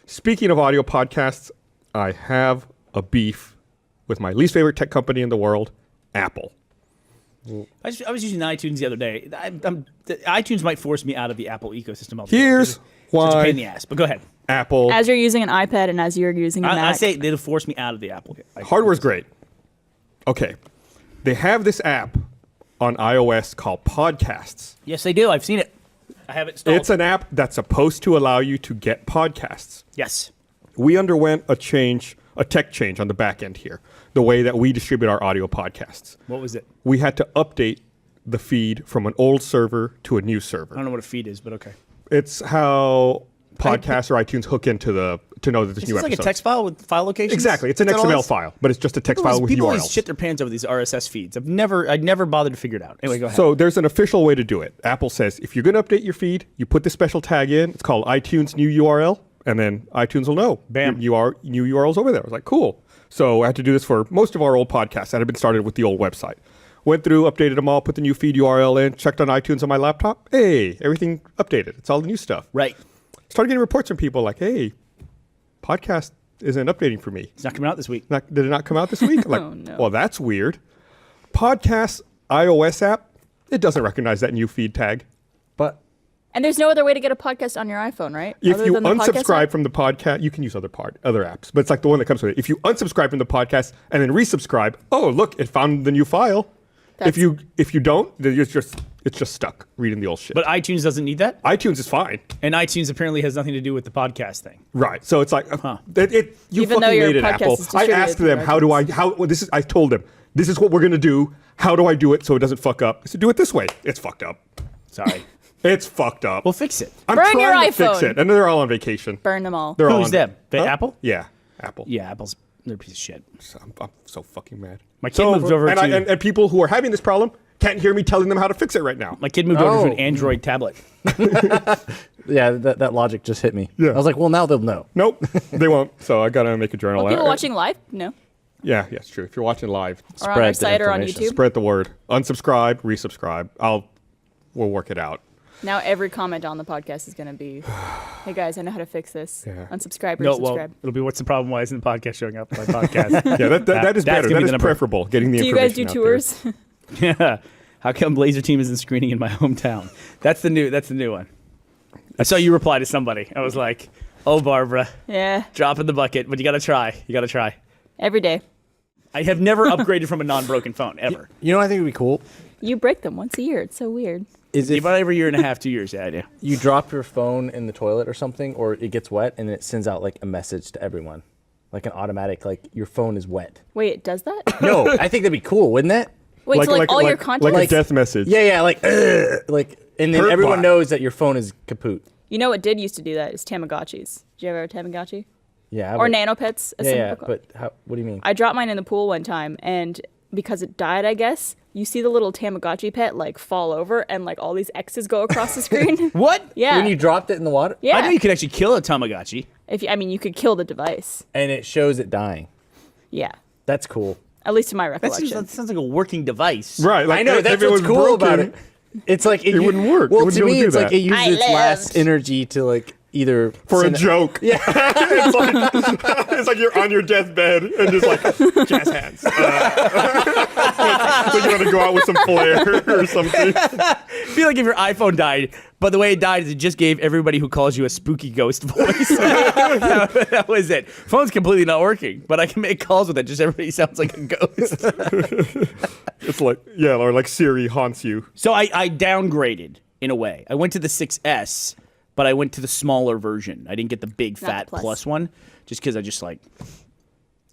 Speaking of audio podcasts, I have a beef with my least favorite tech company in the world, Apple. I was using iTunes the other day. iTunes might force me out of the Apple ecosystem. Here's why. It's a pain in the ass, but go ahead. Apple. As you're using an iPad and as you're using a Mac. I say they'll force me out of the Apple. Hardware's great. Okay. They have this app on iOS called Podcasts. Yes, they do. I've seen it. I have it installed. It's an app that's supposed to allow you to get podcasts. Yes. We underwent a tech change on the back end here, the way that we distribute our audio podcasts. What was it? We had to update the feed from an old server to a new server. I don't know what a feed is, but okay. It's how podcasts or iTunes hook into to know that there's new episodes. It's like a text file with file locations? Exactly. It's an XML file, but it's just a text file with People URLs. always shit their pants over these RSS feeds. I'd never bothered to figure it out. Anyway, go ahead. So there's an official way to do it. Apple says if you're going to update your feed, you put this special tag in. It's called iTunes new URL, and then iTunes will know. Bam. New URL's over there. I was like, cool. So I had to do this for most of our old podcasts that had been started with the old website. Went through, updated them all, put the new feed URL in, checked on iTunes on my laptop. Hey, everything updated. It's all the new stuff. Right. Started getting reports from people like, hey, podcast isn't updating for me. It's not coming out this week. Did it not come out this week? Like, Oh, no. Well, that's weird. Podcast iOS app, it doesn't recognize that new feed tag. But And there's no other way to get a podcast on your iPhone, right? If Other you than the podcast unsubscribe app? from the podcast, you can use other apps, but it's like the one that comes with it. If you unsubscribe from the podcast and then resubscribe, oh look, it found the new file. If you don't, then it's just stuck reading the old shit. But iTunes doesn't need that? iTunes is fine, And iTunes apparently has nothing to do with the podcast thing. right? So it's like you Even though fucking your made it, podcast Apple. is I distributed asked through them I told them this is what we're gonna do. How do I do it so it doesn't fuck up? I said do it this way. It's fucked up. Sorry. It's fucked up. Well, fix it. I'm Burn your trying to fix iPhone. it, and they're all on vacation. Burn them all. They're all Who's on- them? The Huh? Apple? Yeah, Apple. Yeah, they're a piece of shit. I'm so fucking mad. My kid moved over and, to- and people who are having this problem can't hear me telling them how to fix it right now. My kid moved over to an Oh. Android tablet. yeah, that logic just hit me. Yeah. I was like, well, now they'll know. Nope, they won't. So I gotta make a journal. Are people watching live? No. Yeah, it's true. If you're watching live, Or on our the site or on information. YouTube? spread the word. Unsubscribe, resubscribe. We'll work it out. Now every comment on the podcast is going to be, hey guys, I know how to fix this. Yeah. Unsubscribe or No, well, subscribe. it'll be what's the problem? Why isn't the podcast showing up on my podcast? Yeah, that is That's better. gonna be That the is number. preferable. Getting the Do you guys do information out there. tours? Yeah. How come Laser Team isn't screening in my hometown? That's the new one. I saw you reply to somebody. I was like, oh, Barbara, Yeah. drop in the bucket, but you got to try. You got to try. Every day. I have never upgraded from a non-broken phone, ever. You know what I think would be cool? You break them once a year. It's so weird. Is if About every year and a half, 2 years, yeah, I do. you drop your phone in the toilet or something, or it gets wet, and it sends out like a message to everyone. Like an automatic, like your phone is wet. Wait, it does that? No, I think that'd be cool, wouldn't it? Wait, so like all your content? like a death message. Yeah, like, and then Hurt everyone bot. knows that your phone is kaput. You know what did used to do that is Tamagotchis. Did you ever have a Tamagotchi? Yeah. Or but- nanopets? as some Yeah, people call- but what do you mean? I dropped mine in the pool one time, and because it died, I guess, you see the little Tamagotchi pet like fall over, and like all these X's go across the screen. What? Yeah. When you dropped it in the water? Yeah. I know you could actually kill a Tamagotchi. You could kill the device. And it shows it dying. Yeah. That's cool. At least to my That recollection. sounds like a working device. Right. Like I know, if that's it what's was cool broken, about it. It's like It wouldn't work. It Well, wouldn't to be able me, to do it's like that. it uses I its last lived. energy to like either for a send joke. Yeah. It's like you're on your deathbed and just like jazz hands. So you want to go out with some flair or something. I feel like if your iPhone died, but the way it died is it just gave everybody who calls you a spooky ghost voice. That was it. Phone's completely not working, but I can make calls with it. Just everybody sounds like a ghost. It's like, yeah, or like Siri haunts you. So I downgraded in a way. I went to the 6S, but I went to the smaller version. I didn't get the big Not the fat Plus. plus one, just because I just like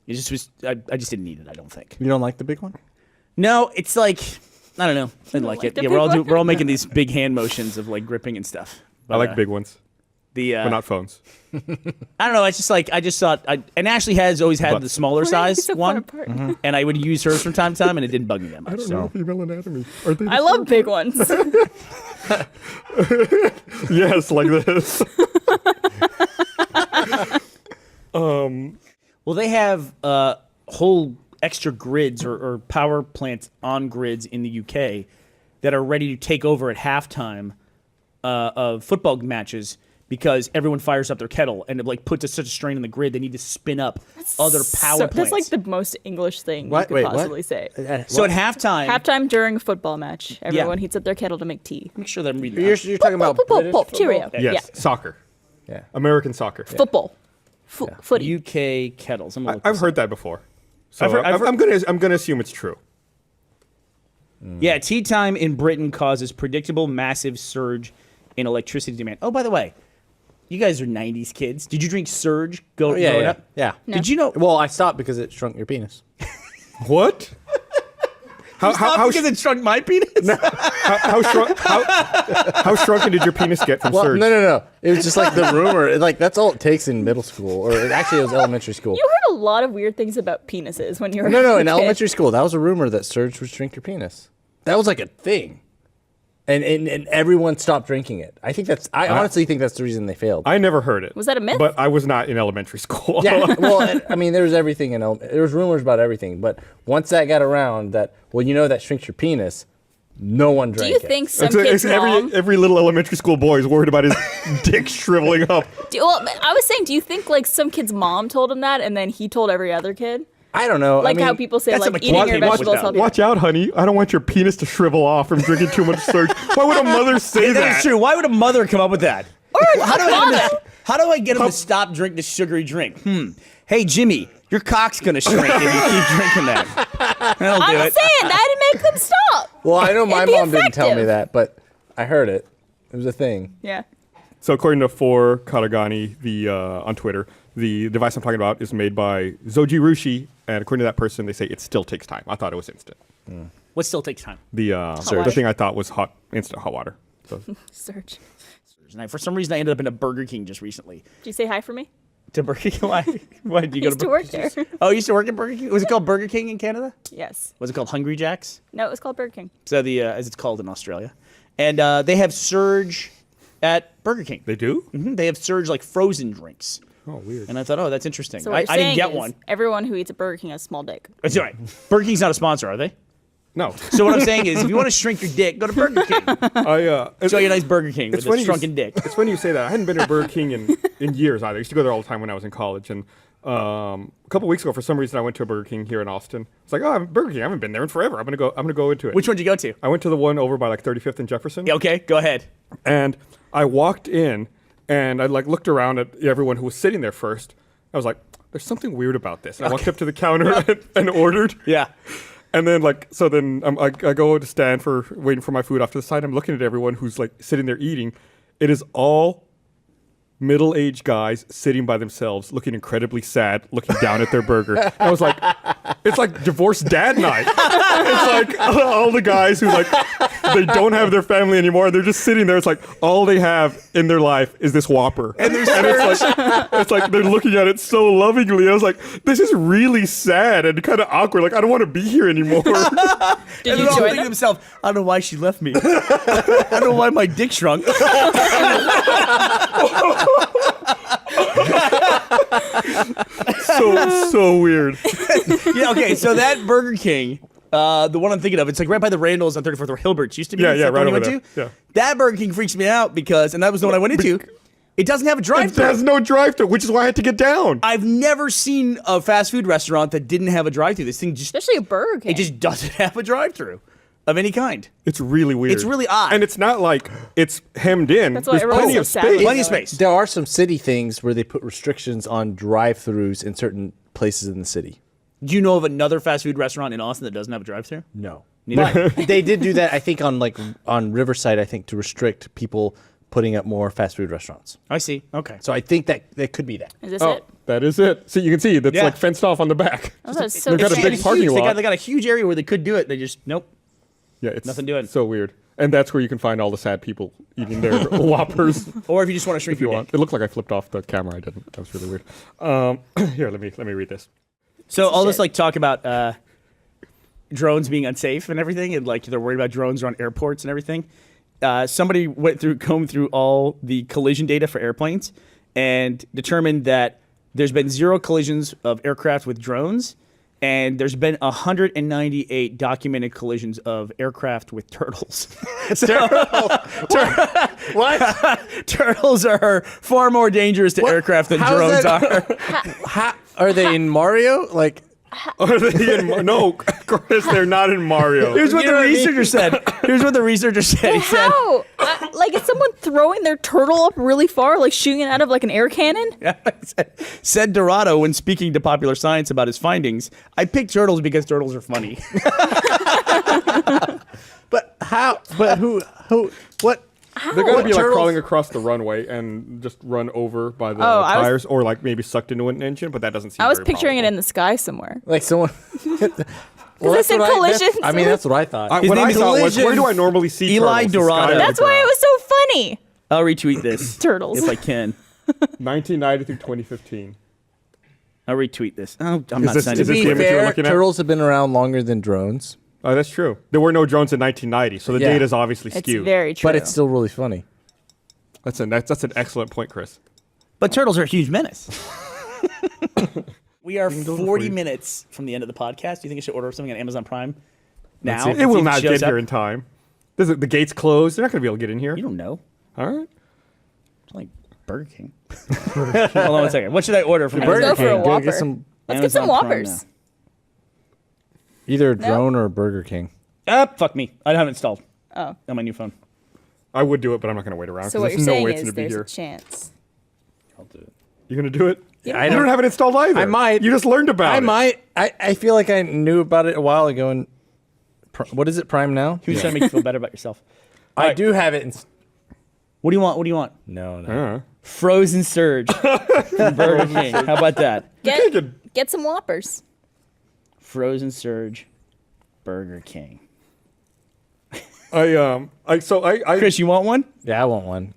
it just was. I just didn't need it. I don't think. You don't like the big one? No, it's like I don't know. I didn't like like it. the Yeah, big one? we're all making these big hand motions of like gripping and stuff. I like big ones, The but not phones. I don't know. It's just like I just thought. And Ashley has always had But- the smaller Why are you size so far one, apart? and I would use hers from time to time, and it didn't bug me that much. I don't so. know female anatomy. Are they the I love big ones. same? Yes, like this. Well, they have whole extra grids or power plants on grids in the UK that are ready to take over at halftime of football matches because everyone fires up their kettle and it like puts such a strain on the grid. They need to spin up other power plants. That's like the most English thing you could possibly say. So at halftime During a football match, everyone heats up their kettle to make tea. make sure that I'm reading. You're talking about British football? Cheerio. Yes, Yeah. soccer. Yeah. American soccer. Football. Footy. UK kettles. I'm gonna look I've this heard that before. So I've heard- I'm gonna assume it's true. Yeah, tea time in Britain causes predictable massive surge in electricity demand. Oh, by the way, you guys are 90s kids. Did you drink Surge growing up? Yeah. No. Did you know? Well, I stopped because it shrunk your penis. What? How because it shrunk my penis? how shrunken did your penis get from Well, Surge? no. It was just like the rumor. Like that's all it takes in middle school, or actually it was elementary school. You heard a lot of weird things about penises when you were No, a in kid. elementary school, that was a rumor that Surge would shrink your penis. That was like a thing, and everyone stopped drinking it. I honestly think that's the reason they failed. I never heard it. Was that a myth? But I was not in elementary school. Yeah, well, I mean, there was everything there was rumors about everything, but once that got around, that that shrinks your penis, no one Do drank you it. think some kids' mom... every little elementary school boy is worried about his dick shriveling up. I was saying, do you think like some kid's mom told him that, and then he told every other kid? I don't know. Like I mean, how people say, that's like, what eating your McKinney vegetables was healthy. Watch out, honey. I don't want your penis to shrivel off from drinking too much Surge. Why would a mother say that? That's true. Why would a mother come up with that? Or How do I get him father. to, how do I get him to stop drinking this sugary drink? Hey, Jimmy, your cock's gonna shrink if you keep drinking that. That'll do I'm it. saying that'd make them stop. well, I know my It'd be mom didn't tell me effective. that, but I heard it. It was a thing. Yeah. So according to For Karagani, on Twitter, the device I'm talking about is made by Zoji Rushi, and according to that person, they say it still takes time. I thought it was instant. What still takes time? The water. thing I thought was instant hot water. So Search. And for some reason, I ended up in a Burger King just recently. Did you say hi for me? To Burger King? Why did you I go used to work there. Oh, you used to work at Burger King? Was it called Burger King in Canada? Yes. Was it called Hungry Jack's? No, it was called Burger King. So as it's called in Australia, and they have Surge at Burger King. they do? They have Surge like frozen drinks. Oh, weird. And I thought, oh, that's interesting. So what you're I didn't saying get is one. everyone who eats at Burger King has a small dick. That's right. Burger King's not a sponsor, are they? No. So what I'm saying is, if you want to shrink your dick, go to Burger King. Show you a nice Burger King with a shrunken dick. It's funny you say that. I hadn't been to Burger King in years either. I used to go there all the time when I was in college. And a couple weeks ago, for some reason, I went to a Burger King here in Austin. It's like, oh, Burger King. I haven't been there in forever. I'm gonna go into it. Which one did you go to? I went to the one over by like 35th and Jefferson. Yeah, okay, go ahead. And I walked in, and I like looked around at everyone who was sitting there first. I was like, there's something weird about this. And I walked up to the counter and ordered. Yeah. And then I go to stand for waiting for my food off to the side. I'm looking at everyone who's like sitting there eating. It is all middle-aged guys sitting by themselves, looking incredibly sad, looking down at their burger. And I was like, it's like divorced dad night. It's like all the guys who like they don't have their family anymore. They're just sitting there. It's like all they have in their life is this Whopper, and it's like they're looking at it so lovingly. I was like, this is really sad and kind of awkward. Like I don't want to be here anymore. Did And you they're all join thinking to them? themselves, I don't know why she left me. I don't know why my dick shrunk. so weird. Yeah, okay, so that Burger King, the one I'm thinking of, it's like right by the Randalls on 34th, where Hilbert's used to be. Yeah, Is yeah, that the right one you over went there. to? Yeah. That Burger King freaks me out because, and that was the one I went into, it doesn't have a It drive-thru. has no drive-thru, which is why I had to get down. I've never seen a fast food restaurant that didn't have a drive-thru. This thing just, Especially a Burger King. it just doesn't have a drive-thru of any kind. It's really weird. It's really odd. And it's not like it's hemmed in. That's why There's everyone's plenty so of sad space. when Plenty of they go in. space. There are some city things where they put restrictions on drive-throughs in certain places in the city. Do you know of another fast food restaurant in Austin that doesn't have a drive-thru? No. Neither. But they did do that, I think, on Riverside, I think, to restrict people putting up more fast food restaurants. I see. Okay. So I think that could be that. Is this Oh, it? that is it. So you can see that's Yeah. like fenced off on the back. Oh, that's so They've got a strange. big parking lot. They got a huge area where they could do it. They just, nope. Yeah, it's Nothing doing. So weird. And that's where you can find all the sad people eating their Whoppers Or if you just want to shrink if you your want. dick. It looked like I flipped off the camera. I didn't. That was really weird. Here, let me read this. So all this shit. like talk about drones being unsafe and everything, and like they're worried about drones around airports and everything. Somebody combed through all the collision data for airplanes and determined that there's been 0 collisions of aircraft with drones, And there's been 198 documented collisions of aircraft with turtles. What? Turtles are far more dangerous to aircraft than How is drones that- are. Are they in Mario? Like, Are they in no, Chris, they're not in Mario. Here's what You the know what I mean? researcher said. Here's what the researcher said. He said, How? Like, is someone throwing their turtle up really far, like shooting it out of like an air cannon? said Dorado when speaking to Popular Science about his findings, I picked turtles because turtles are funny. but how? But who? What? They're gonna be like turtles? crawling across the runway and just run over by the I was- tires, or like maybe sucked into an engine. But that doesn't seem. I was very picturing it probable. in the sky somewhere. Like someone? Well, I said collisions. I mean, that's what I thought. What name I is thought was, where do Collisions. I normally see Eli turtles? The Dorado. sky or That's the why it ground? was so funny. I'll retweet this. Turtles. If I can. 1990 through 2015. I'll retweet this. Oh, I'm not this- sending is to this it. be the image you're fair, looking at? turtles have been around longer than drones, Oh, that's true. There were no drones in 1990, so the Yeah. data's obviously It's skewed. very true. but it's still really funny. That's an excellent point, Chris. But turtles are a huge menace. We are 40 minutes from the end of the podcast. Do you think I should order something on Amazon Prime now? It will See if not shows get up? here in time. The gates closed. They're not going to be able to get in here. You don't know. All right. It's like Burger King. Hold on one second. What should I order from Let's Amazon go for a King, go Whopper. get some Let's get some Amazon Prime Whoppers. either a drone or a Burger King. Fuck me. I have it installed Oh. on my new phone. I would do it, but I'm not going to wait around. So 'cause what there's you're no saying way it's is going to be there's here. a chance. I'll do it. You going to do it? Yeah. You don't have it installed either. I might. You just learned about it. I might. I feel like I knew about it a while ago. And what is it? Prime now? He was trying to make you feel better about yourself. I do have it. What do you want? What do you want? No. Frozen Surge from Burger King. How about that? Get some Whoppers. Frozen Surge, Burger King. Chris, you want one? Yeah, I want one.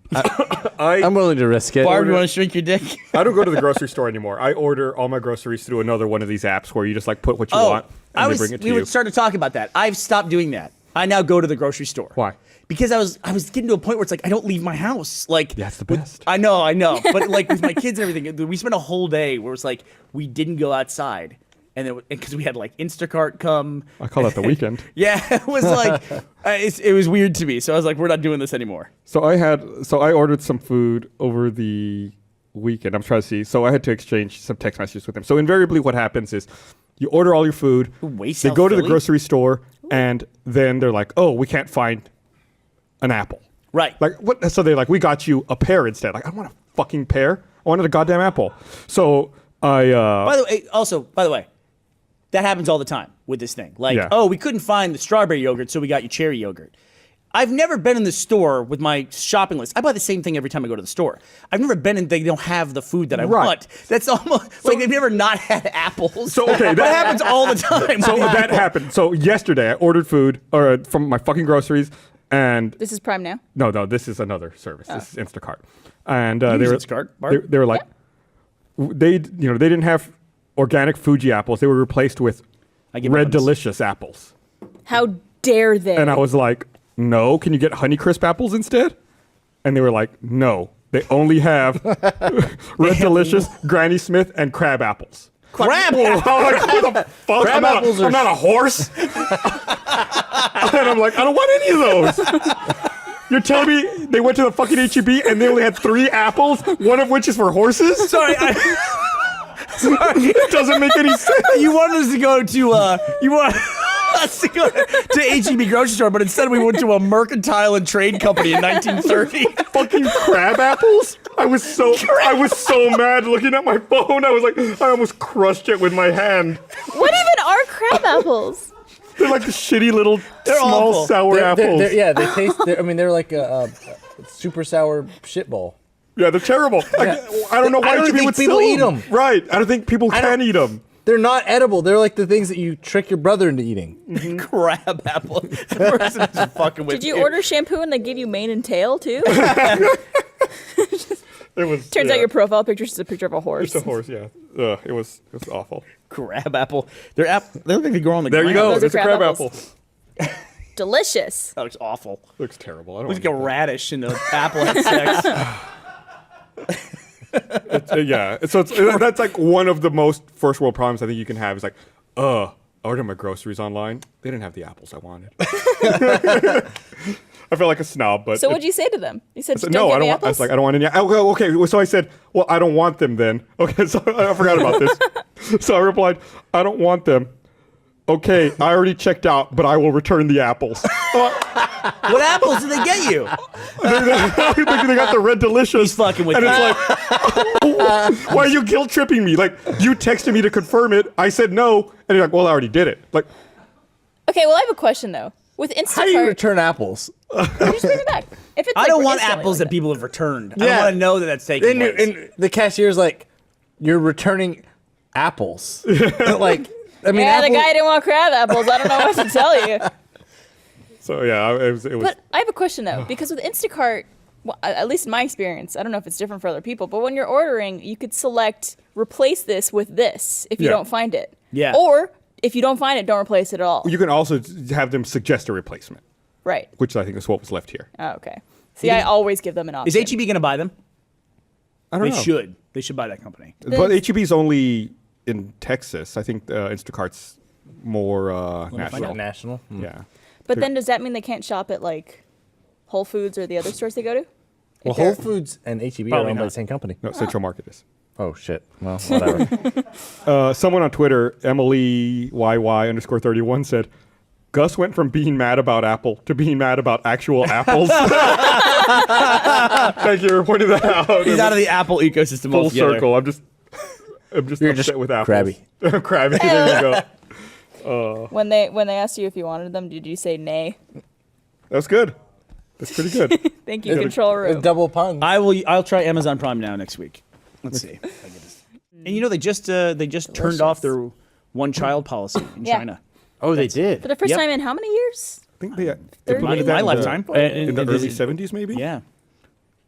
I I'm willing to risk it. Barb, you want to shrink your dick? don't go to the grocery store anymore. I order all my groceries through another one of these apps where you just like put what you want and they bring it to we you. would start to talk about that. I've stopped doing that. I now go to the grocery store. Why? Because I was getting to a point where it's like I don't leave my house. Like That's the best. I know. But like with my kids and everything, we spent a whole day where it's like we didn't go outside, and then because we had like Instacart come. I call that the weekend. Yeah, it was like it was weird to me. So I was like, we're not doing this anymore. So I ordered some food over the weekend. I'm trying to see. So I had to exchange some text messages with them. So invariably what happens is you order all your food. Way They South go to the Philly? grocery store and then they're like, "Oh, we can't find an apple." Right. Like what? So they're like, "We got you a pear instead." Like I don't want a fucking pear. I wanted a goddamn apple. So I By the way, that happens all the time with this thing. Like, Yeah. oh, we couldn't find the strawberry yogurt, so we got you cherry yogurt. I've never been in the store with my shopping list. I buy the same thing every time I go to the store. I've never been in, they don't have the food that I Right. want. That's almost like they've never not had apples. So, okay, that happens all the time. so that happened. So yesterday I ordered food from my fucking groceries and This is Prime now. no, this is another service. This is Instacart. And You they use were Instacart, Barb? they were like they didn't have organic Fuji apples. They were replaced with I give Red up on this. Delicious apples. How dare they? And I was like, "No, can you get Honeycrisp apples instead?" And they were like, "No, they only have Red Delicious, Granny Smith, and crab apples." Crab I'm like, "What the fuck? Crab apples are I'm not a horse." And I'm like, "I don't want any of those." You're telling me they went to the fucking HEB and they only had 3 apples, one of which is for horses? Sorry, It doesn't make any sense. you wanted us to go to you want us to go to HEB grocery store, but instead we went to a mercantile and trade company in 1930. Fucking crab apples? I was so mad looking at my phone. I was like, I almost crushed it with my hand. What even are crab apples? They're like the shitty little small awful. sour apples. They taste. They're like a super sour shit bowl. Yeah, they're terrible. Like, I don't know why I don't HEB think would people sell eat them. 'em. Right. I don't think people can eat them. They're not edible. They're like the things that you trick your brother into eating. Crab apple. The person is fucking with Did you order shampoo and they give you mane and tail too? It was. Turns out your profile picture is just a picture of a horse. It's a horse. Yeah. It was awful. crab apple? They look like they grow on the There ground. you go. Those are It's a crab crab apples. apple. Delicious. That looks awful. Looks terrible. I don't Looks like a want radish in an apple had sex. yeah. So that's like one of the most first world problems I think you can have is like I ordered my groceries online. They didn't have the apples I wanted. I felt like a snob, but So what'd you say to them? You said, I said, don't no, get I don't me want. I was apples? like, I don't want any. Okay. So I said, well, I don't want them then. Okay, so I forgot about this. So I replied, I don't want them. Okay, I already checked out, but I will return the apples. What apples did they get you? They got the red delicious. He's fucking with and you. it's like, why are you guilt tripping me? Like, you texted me to confirm it. I said no, and you're like, well, I already did it. Like, Okay, well, I have a question though. With Instacart, How do you return apples? you just bring it back. If it's I like, don't want instantly apples like that people have returned. I Yeah. don't want to know that that's taking place. And the cashier's like, you're returning apples. Like, I mean, Yeah, the apple- guy didn't want crab apples. I don't know what to tell you. so yeah, it was. But I have a question though, because with Instacart, well, at least in my experience, I don't know if it's different for other people, but when you're ordering, you could select replace this with this if you Yeah. don't find it. Yeah. Or if you don't find it, don't replace it at all. You can also have them suggest a replacement, Right. which I think is what was left here. Oh, okay. See, I always give them an option. Is HEB going to buy them? I don't They know. should. They should buy that company. But HEB's only in Texas. I think Instacart's more find national. out. National. Yeah. But then does that mean they can't shop at like Whole Foods or the other stores they go to? Well, If they're- Whole Foods and HEB are Probably owned by not. the same company. No, Central Market is. Oh, shit. Well, whatever. Someone on Twitter, Emily YY_31 said, Gus went from being mad about Apple to being mad about actual apples. Thank you for pointing that out. He's out of the Apple ecosystem full altogether. circle. I'm just You're upset just with apples. crabby. Crabby. There you go. When they asked you if you wanted them, did you say nay? That's good. That's pretty good. Thank you, control room. Double pun. I'll try Amazon Prime now next week. Let's see. if I get this. And you know they just turned off their one-child policy in Yeah. China. Oh, they did. For the first Yep. time in how many years? I think they Thirty? implemented In that my in lifetime. in the And early is- 70s, maybe? Yeah.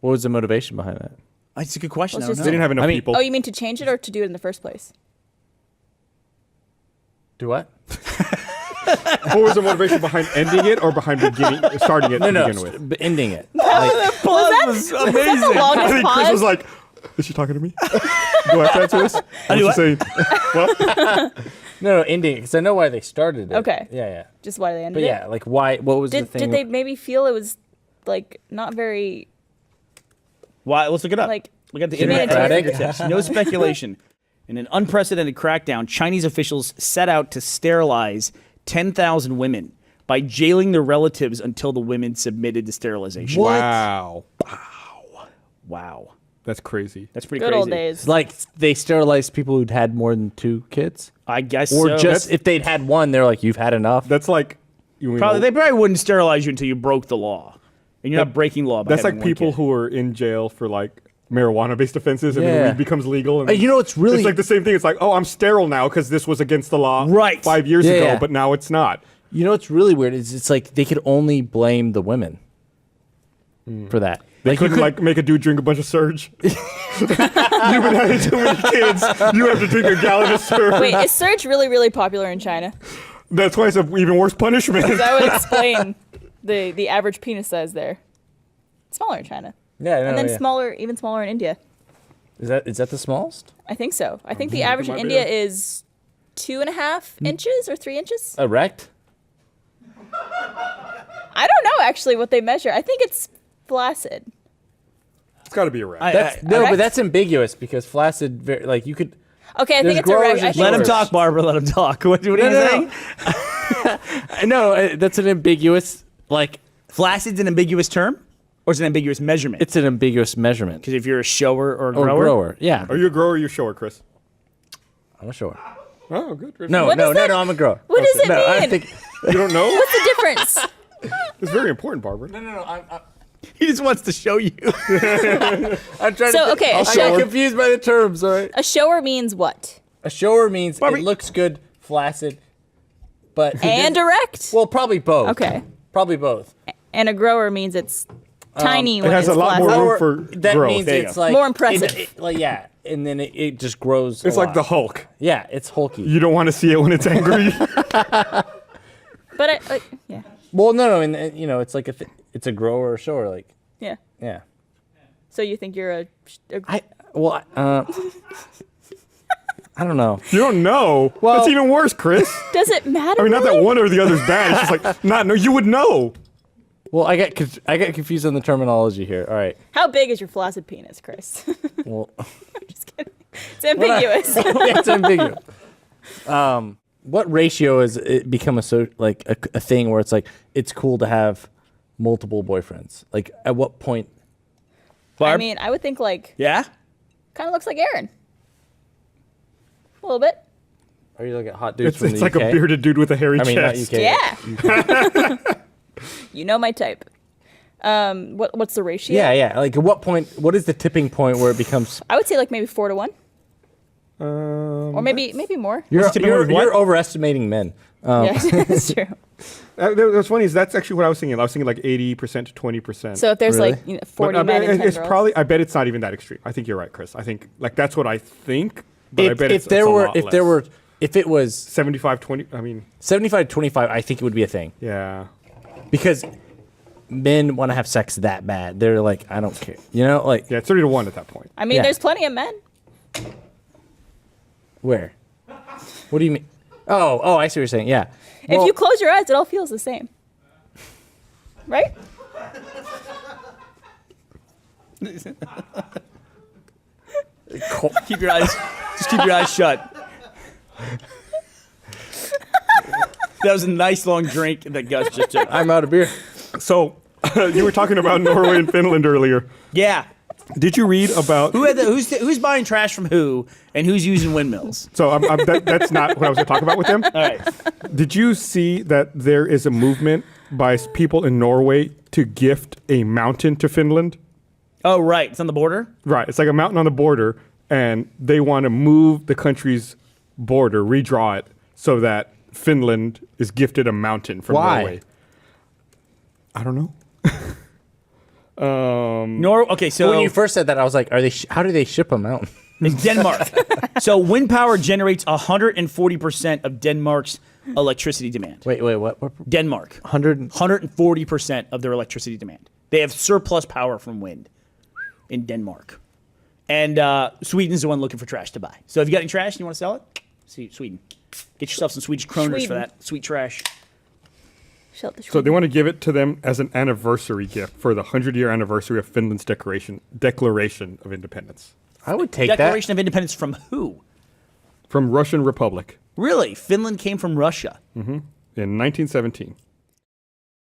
What was the motivation behind that? It's a good question. Let's I don't just- know. They didn't have enough I mean- people. Oh, you mean to change it or to do it in the first place? Do what? What was the motivation behind ending it or behind starting it to begin with? Ending it. Like, Was that the I longest think Chris pause? was like, is she talking to me? Do I have to answer this? I do was saying, well, no, ending it because I know why they started it. Okay. Yeah, yeah. Just why they ended But it? yeah, like why? What was the Did thing? they maybe feel it was like not very Why? Let's look it up. like Look at the Humanitarian. internet. at our fingertips. No speculation. In an unprecedented crackdown, Chinese officials set out to sterilize 10,000 women by jailing their relatives until the women submitted to sterilization. wow. Wow. That's crazy. That's pretty good crazy. old days? Like they sterilized people who'd had more than 2 kids, I guess or so. just if they'd had one, they're like, you've had enough. That's like, They probably wouldn't sterilize you until you broke the law. And you're not breaking law by that's having like one people kid. who are in jail for like marijuana-based offenses, and then Yeah. weed becomes legal. And You know, it's really it's like the same thing. It's like, oh, I'm sterile now because this was against the law Right. 5 years Yeah, ago, yeah. but now it's not. You know what's really weird is it's like they could only blame the women for that. They Like, you couldn't like make a dude drink a bunch of Surge. You've been having too many kids. You have to drink a gallon of Surge. Wait, is Surge really, really popular in China? That's why it's an even worse punishment. That would explain the average penis size there. It's smaller in China. Yeah, And then smaller, even smaller in India. Is that the smallest? I think so. I think the average in might be India a- is 2.5 inches or 3 inches. Erect? I don't know actually what they measure. I think it's flaccid. It's got to be a rat. That's, no, Erect? but that's ambiguous because flaccid, like you could. Okay, I There's think it's growers erect. I and think Let him it's- talk, Barbara. Let him talk. What are you No. saying? No, that's an ambiguous. Like Flaccid's an ambiguous term? Or is it an ambiguous measurement? it's an ambiguous measurement. Because if you're a shower or a Or grower. grower. Yeah, Are you a grower or are you a shower, Chris? I'm sure. Oh, good. Chris. No, What no, does no, that- no. I'm a grower. What does it no, I mean? think. You don't know? What's the difference? It's very important, Barbara. No. He just wants to show you. I'm trying So, to. okay, I a got shower- confused by the terms. All right. A shower means what? A shower means Barbie- it looks good, flaccid, but And erect? well, probably both. Okay. Probably both. And a grower means it's tiny when it has it's a lot more flaccid. room for that growth. means There you it's go. like More impressive. like yeah, and then it just grows. It's a like lot. the Hulk. Yeah, it's hulky. You don't want to see it when it's angry. But yeah. Well, no, and it's like it's a grower or a shower, like Yeah. yeah. So you think you're a I well, I don't know. You don't know. Well- That's even worse, Chris. Does it matter? I mean, not really? that one or the other's bad. It's just like, no, you would know. Well, I get confused on the terminology here. All right. How big is your flaccid penis, Chris? Well, Just kidding. It's ambiguous. yeah, it's ambiguous. What ratio has it become a thing where it's like it's cool to have multiple boyfriends? Like, at what point? I Barb? mean, I would think like Yeah? kind of looks like Aaron. A little bit. Are you looking at hot dudes It's, from it's the like UK? a bearded dude with a hairy I mean, not chest. UK. Yeah. You know my type. What's the ratio? Yeah. Like, at what point? What is the tipping point where it becomes? I would say like maybe 4 to 1, or maybe more. You're tipping point with what? overestimating men. Yeah, that's true. What's funny is that's actually what I was thinking. I was thinking like 80% to 20%. So if there's Really? like 40 but, men and 10 it's girls. probably. I bet it's not even that extreme. I think you're right, Chris. I think like that's what I think. But I bet If it's there a were, lot if less. there were, if it was 75-20. I mean, 75-25, I think it would be a thing yeah. because men want to have sex that bad. They're like, I don't care. You know, like Yeah, it's 30 to 1 at that point. I mean, Yeah. there's plenty of men. where? What do you mean? Oh, I see what you're saying. Yeah. If you close your eyes, it all feels the same. Right? Keep your eyes. Just keep your eyes shut. That was a nice long drink that Gus just took. I'm out of beer. So you were talking about Norway and Finland earlier. Yeah. Did you read about? Who's buying trash from who, and who's using windmills? So that's not what I was going to talk about with them. All right. Did you see that there is a movement by people in Norway to gift a mountain to Finland? Oh, right. It's on the border. Right. It's like a mountain on the border, and they want to move the country's border, redraw it, so that Finland is gifted a mountain from Why? Norway. I don't know. Okay, so When you first said that, I was like, are they? How do they ship them out? it's Denmark. So wind power generates 140% of Denmark's electricity demand. Wait, what? Denmark. 140% of their electricity demand. They have surplus power from wind in Denmark. And Sweden's the one looking for trash to buy. So if you got any trash and you want to sell it, see Sweden. Get yourself some Swedish kroners for Sweden. that sweet trash. So they want to give it to them as an anniversary gift for the 100-year anniversary of Finland's Declaration of Independence I would take Declaration of Independence from who? from Russian Republic Really? Finland came from Russia. in 1917.